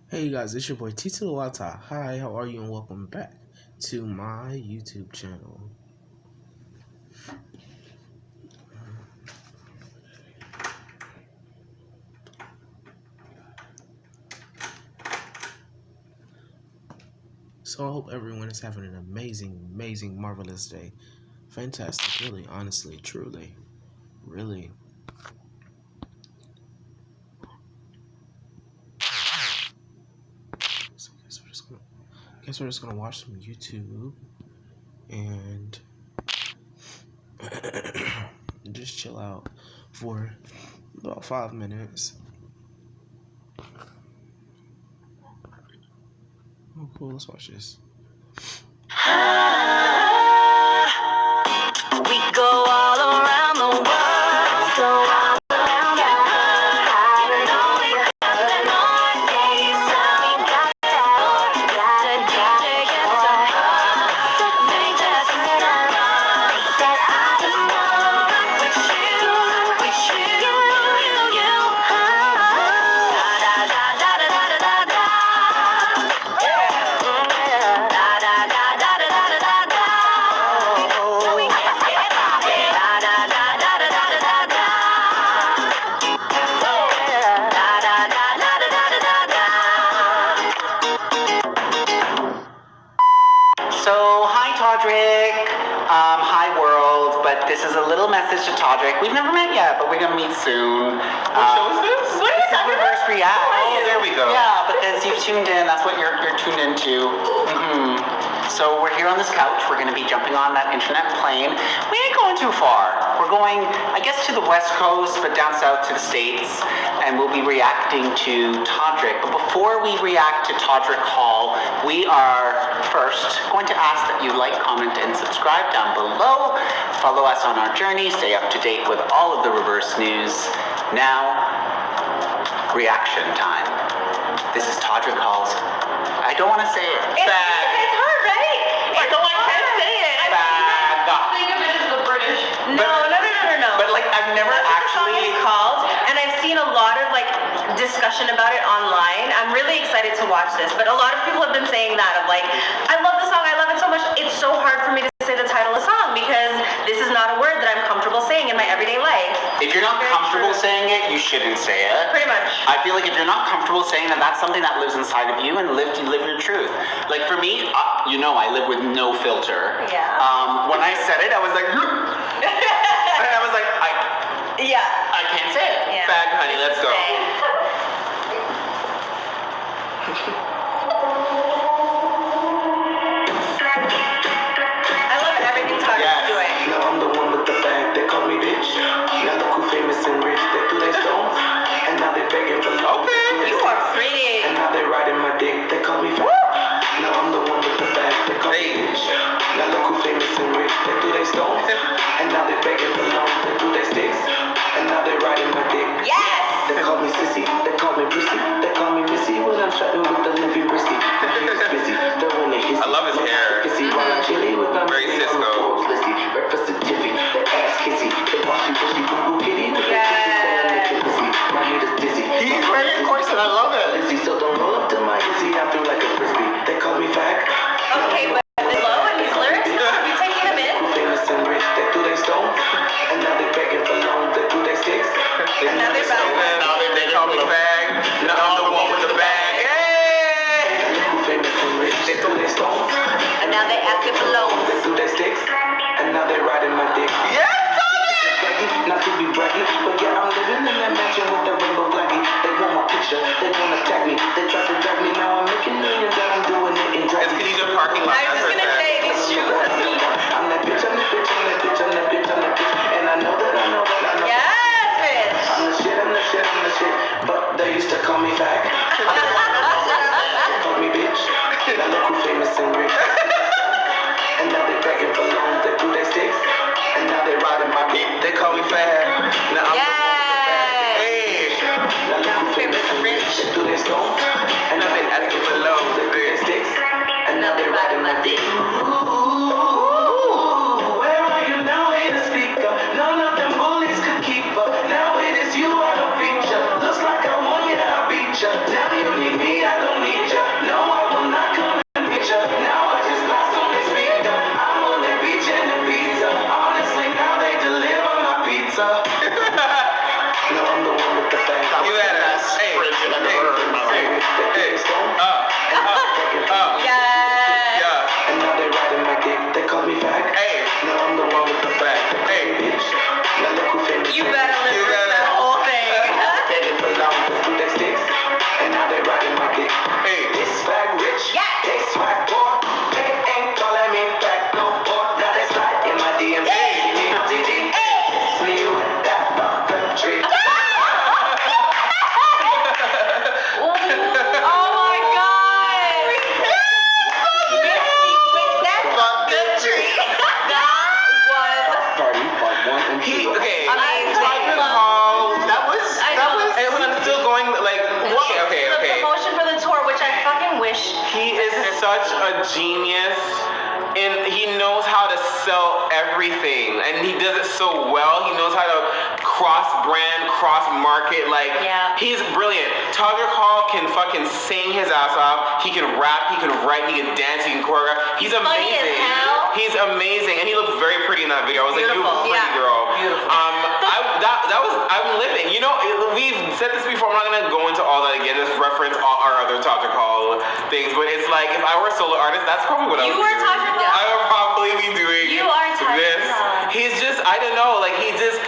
Hey you guys, it's your boy Tita. Hi, how are you and welcome back to my YouTube channel. So I hope everyone is having an amazing, marvelous day. Fantastic, really, honestly, truly, really. So I guess we're just gonna watch some YouTube and just chill out for about 5 minutes. Oh, cool. Let's watch this. We go all around the world. So, hi Todrick, hi world, but this is a little message to Todrick. We've never met yet, but we're gonna meet soon. What show is this? What is this? Reverse React. Oh, there we go. Yeah, because you've tuned in, that's what you're tuned into. So we're here on this couch, we're gonna be jumping on that internet plane. We ain't going too far. We're going, I guess, to the West Coast, but down south to the States, and we'll be reacting to Todrick. But before we react to Todrick Hall, we are first going to ask that you like, comment, and subscribe down below. Follow us on our journey, stay up to date with all of the reverse news. Now, reaction time. This is Todrick Hall's, I don't want to say it. It's hard, right? I can't say it. Think of it as the British. No. But But I've never that's what the song actually is called, and I've seen a lot of discussion about it online. I'm really excited to watch this, but a lot of people have been saying that I love the song, I love it so much. It's so hard for me to say the title of the song because this is not a word that I'm comfortable saying in my everyday life. If you're not comfortable saying it, you shouldn't say it. Pretty much. I feel like if you're not comfortable saying that, that's something that lives inside of you, and live your truth. Like for me, I live with no filter. Yeah. When I said it, I was like, and I was like, Yeah. I can't say it. Yeah. Bag, honey, let's go. I love everything Todrick's doing. Now I'm the one with the bag, they call me bitch. Now look who famous and rich, they do their stones. And now they begging for love. You are pretty. And now they riding my dick, they call me fat. Now I'm the one with the bag, they call me bitch. Now look who famous and rich, they do their stones. And now they begging for love, they do their sticks. And now they riding my dick. Yes! They call me sissy, they call me prissy, they call me missy when I'm strapping with the limpy wristy. Busy, they're in the hissy. I love his hair. While I'm chilly with my Very money on the Cisco. floor, lissy. Breakfast and jiffy, the ass kissy, the washy bushy boo boo kitty. My head is dizzy. He's wearing a corset, I love it. Lizzy, so don't roll up to my hissy, I'm through like a frisbee. They call me fag. Okay, but below in these lyrics, are we taking them in? Who famous and rich, they do their stones. And now they begging for loans, they do their sticks. And now they're back. Now they call me bag. No. Like, that was the best bridge I've ever heard in my life. And now they riding my dick, they call me fag. Now I'm the one with the bag, they call me bitch. Now look who famous. You better listen to that whole thing. Begging for long, through their sticks. And now they riding my dick. This fag rich, they swag poor. They ain't calling me fag no more. Now they slide in my DMs. See you in that fucking tree. Oh my god! That fucking tree. That was Party part 1 and 2. amazing. Hey, I'm still going, like, The promotion for the tour, which I fucking wish. He is such a genius, and he knows how to sell everything, and he does it so well. He knows how to cross-brand, cross-market. Like, he's brilliant. Todrick Hall can fucking sing his ass off. He can rap, he can write, he can dance, he can choreograph. He's amazing. Funny as hell. He's amazing, and he looked very pretty in that video. I was like, you Beautiful. pretty girl. Beautiful. I'm living. You know, we've said this before. I'm not gonna go into all that again. Just reference all our other Todrick Hall things, but it's like if I were a solo artist, that's probably what I would You be are doing. Todrick Hall? I would probably be doing You are Todrick this. Hall. He's just, I don't know, like he just,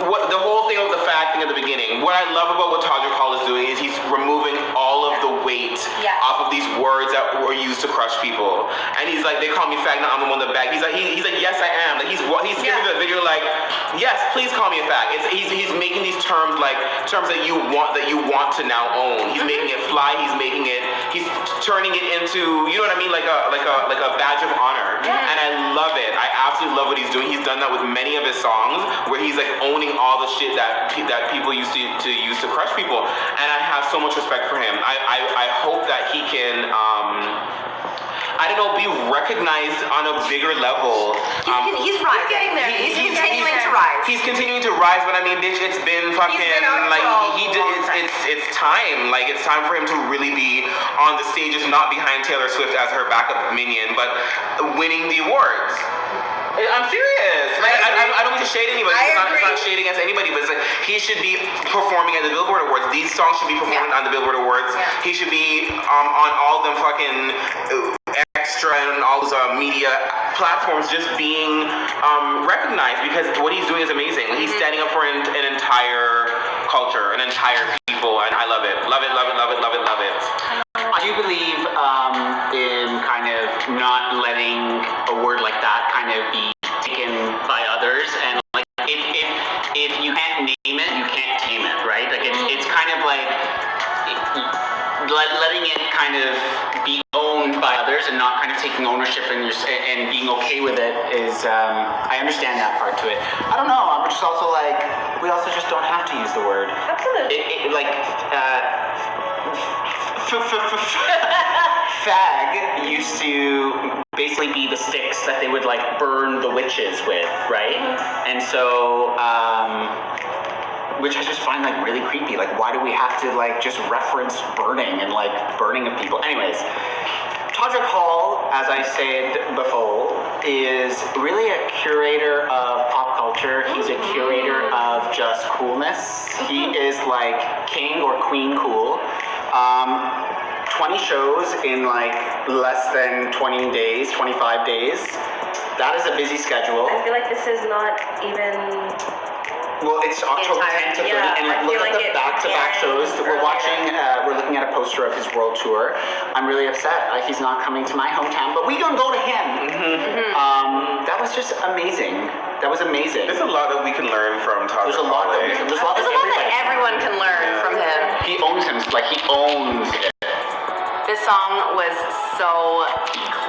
what the whole thing of the fag thing at the beginning. What I love about what Todrick Hall is doing is he's removing all of the weight off of these words that were used to crush people. And he's like, they call me fag, now I'm the one that bag. He's like, yes, I am. Like he's giving the video like, yes, please call me a fag. He's making these terms like terms that you want to now own. He's making it fly. He's turning it into, you know what I mean, like a badge of honor. And I love it. I absolutely love what he's doing. He's done that with many of his songs, where he's like owning all the shit that people used to use to crush people. And I have so much respect for him. I hope that he can. I don't know, be recognized on a bigger level. He's rising. He's getting there. He's continuing to rise. He's continuing to rise, but I mean, bitch, it's been fucking like it's time. Like it's time for him to really be on the stages, not behind Taylor Swift as her backup minion, but winning the awards. I'm serious. Like, I don't mean to shade anybody. It's not shading against anybody, but it's like he should be performing at the Billboard Awards. These songs should be performed on the Billboard Awards. He should be on all them fucking extra and all those media platforms, just being recognized, because what he's doing is amazing. He's standing up for an entire culture, an entire people, and I love it. Love it, love it, love it, love it, love it. I do believe in kind of not letting a word like that kind of be taken by others, and like if you can't name it, you can't tame it, right? Like it's kind of like letting it kind of be owned by others and not kind of taking ownership and being okay with it is, I understand that part to it. I don't know, I'm just also like, we also just don't have to use the word. Absolutely. Fag used to basically be the sticks that they would like burn the witches with, right? And so, which I just find like really creepy. Like, why do we have to like just reference burning and like burning of people? Anyways, Todrick Hall, as I said before, is really a curator of pop culture. He's a curator of just coolness. He is like king or queen cool. 20 shows in like less than 20 days, 25 days. That is a busy schedule. I feel like this is not even. Well, it's October 10th to 30, and like, look at the back-to-back shows that we're watching. We're looking at a poster of his world tour. I'm really upset. He's not coming to my hometown, but we gonna go to him. That was just amazing. That was amazing. There's a lot that we can learn from Todrick There's Hall. a lot that Everyone can learn from him. He owns him. Like he owns it. This song was so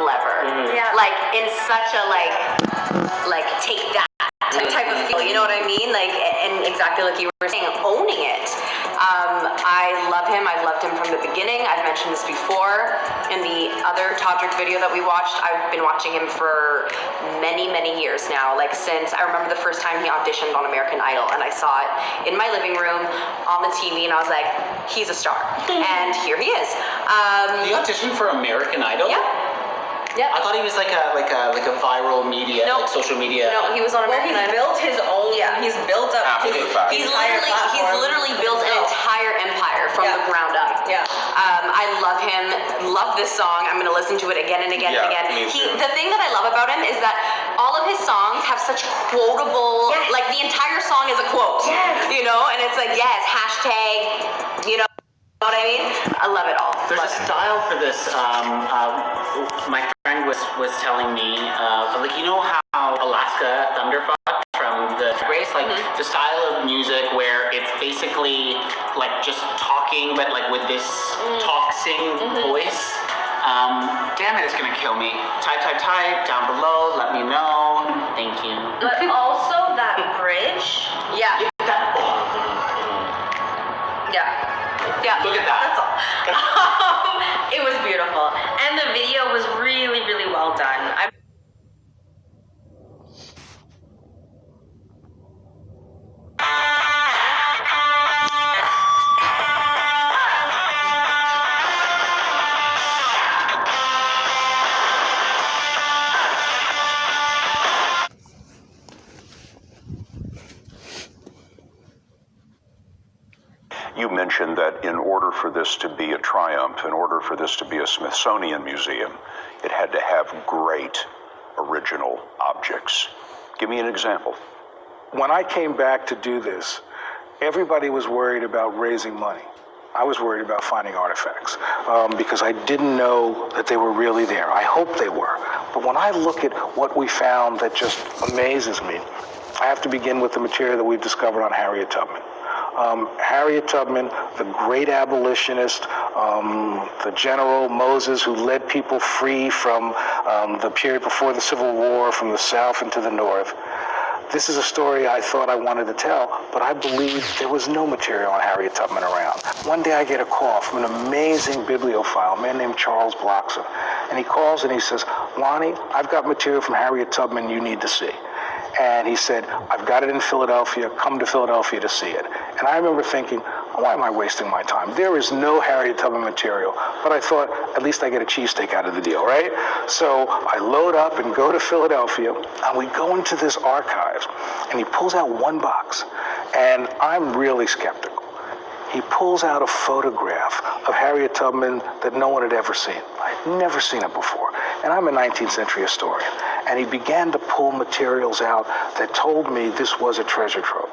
clever. Like in such a like take that type of feel, you know what I mean? Like, and exactly like you were saying, owning it. I love him. I've loved him from the beginning. I've mentioned this before in the other Todrick video that we watched. I've been watching him for many, many years now. Like since I remember the first time he auditioned on American Idol, and I saw it in my living room on the TV, and I was like, he's a star. And here he is. He auditioned for American Idol? Yeah. Yeah. I thought he was like a viral media, No. like social media. No, he was on American Idol. He's built his own. Yeah, he's built up. After the fact. He's literally built an entire empire from the ground up. Yeah. I love him. Love this song. I'm gonna listen to it again and again and again. Me too. The thing that I love about him is that all of his songs have such quotable. Yes. Like the entire song is a quote. Yes. You know, and it's like hashtag. You know what I mean? I love it all. There's a style for this. My friend was telling me, like, you know how Alaska Thunder fought from the race, like the style of music where it's basically like just talking, but like with this talk-sing voice. Damn it, it's gonna kill me. Type down below. Let me know. Thank you. But also that bridge. Yeah. Yeah. Look at that. That's all. It was beautiful, and the video was really, really well done. You mentioned that in order for this to be a triumph, in order for this to be a Smithsonian museum, it had to have great original objects. Give me an example. When I came back to do this, everybody was worried about raising money. I was worried about finding artifacts because I didn't know that they were really there. I hope they were. But when I look at what we found that just amazes me, I have to begin with the material that we've discovered on Harriet Tubman. Harriet Tubman, the great abolitionist, the General Moses who led people free from the period before the Civil War, from the South into the North. This is a story I thought I wanted to tell, but I believe there was no material on Harriet Tubman around. One day I get a call from an amazing bibliophile, a man named Charles Bloxam, and he calls and he says, "Lonnie, I've got material from Harriet Tubman you need to see." And he said, "I've got it in Philadelphia. Come to Philadelphia to see it." And I remember thinking, why am I wasting my time? There is no Harriet Tubman material. But I thought, at least I get a cheesesteak out of the deal, right? So I load up and go to Philadelphia, and we go into this archive, and he pulls out one box, and I'm really skeptical. He pulls out a photograph of Harriet Tubman that no one had ever seen. I'd never seen it before. And I'm a 19th century historian. And he began to pull materials out that told me this was a treasure trove.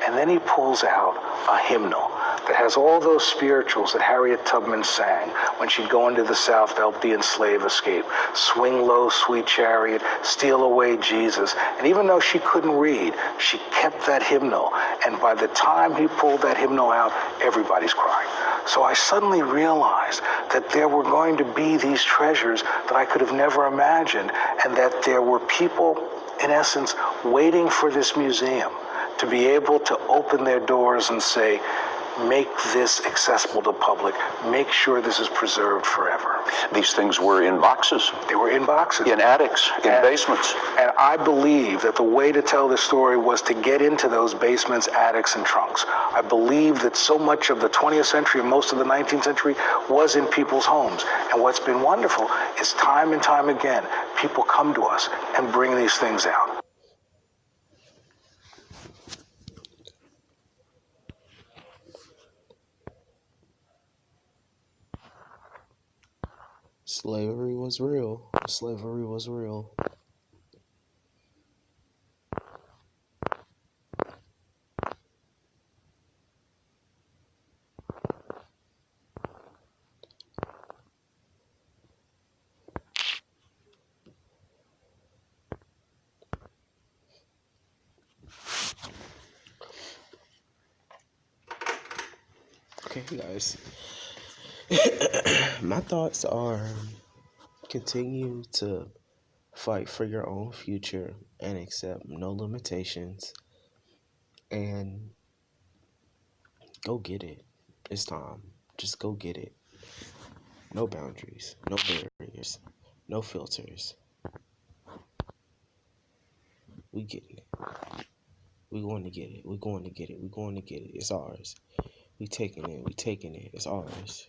And then he pulls out a hymnal that has all those spirituals that Harriet Tubman sang when she'd go into the South to help the enslaved escape. Swing low, sweet chariot, steal away Jesus. And even though she couldn't read, she kept that hymnal. And by the time he pulled that hymnal out, everybody's crying. So I suddenly realized that there were going to be these treasures that I could have never imagined, and that there were people, in essence, waiting for this museum to be able to open their doors and say, make this accessible to the public. Make sure this is preserved forever. These things were in boxes. They were in boxes. In attics, in basements. And I believe that the way to tell this story was to get into those basements, attics, and trunks. I believe that so much of the 20th century and most of the 19th century was in people's homes. And what's been wonderful is time and time again, people come to us and bring these things out. Slavery was real. Slavery was real. Okay, guys. My thoughts are continue to fight for your own future and accept no limitations and go get it. It's time. Just go get it. No boundaries, no barriers, no filters. We getting it. We going to get it. We're going to get it. We're going to get it. It's ours. We taking it. We taking it. It's ours.